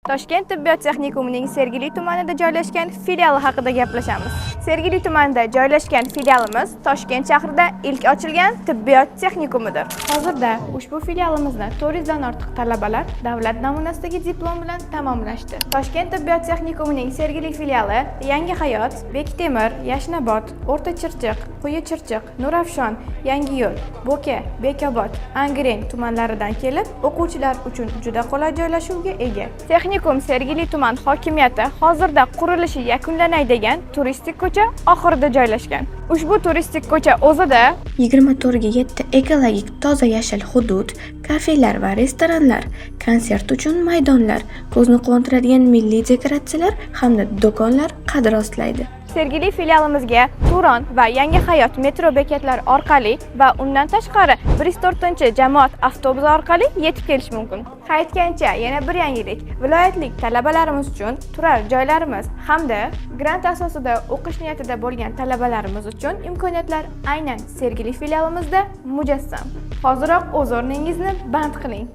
Toshkent tibbiyot texnikumining Sergeli tumanida joylashgan filiali haqida gaplashamiz. Sergeli tumanida joylashgan filialimiz Toshkent shahrida ilk ochilgan tibbiyot texnikumidir. Hozirda ushbu filialimizni 400 dan ortiq talabalar davlat namunasidagi diplom bilan tamomlashdi. Toshkent tibbiyot texnikumining Sergeli filiali Yangihayot, Bektemir, Yashnobod, O'rta Chirchiq, Quyi Chirchiq, Nurafshon, Yangiyo'l, Bo'ka, Bekobod, Angren tumanlaridan kelib, o'quvchilar uchun juda qulay joylashuvga ega. Texnikum Sergeli tuman hokimiyati hozirda qurilishi yakunlanay degan turistik ko'cha oxirida joylashgan. Ushbu turistik ko'cha o'zida 24 ga 7 ekologik toza yashil hudud, kafelar va restoranlar, konsert uchun maydonlar, ko'zni quvontiradigan milliy dekoratsiyalar hamda do'konlar qad rostlaydi. Sergeli filialimizga Turon va Yangihayot metro bekatlari orqali va undan tashqari 104 jamoat avtobusi orqali yetib kelish mumkin. Qaytgancha yana bir yangilik: viloyatlik talabalarimiz uchun turar joylarimiz hamda grant asosida o'qish niyatida bo'lgan talabalarimiz uchun imkoniyatlar aynan Sergeli filialimizda mujassam. Hoziroq o'z o'rningizni band qiling.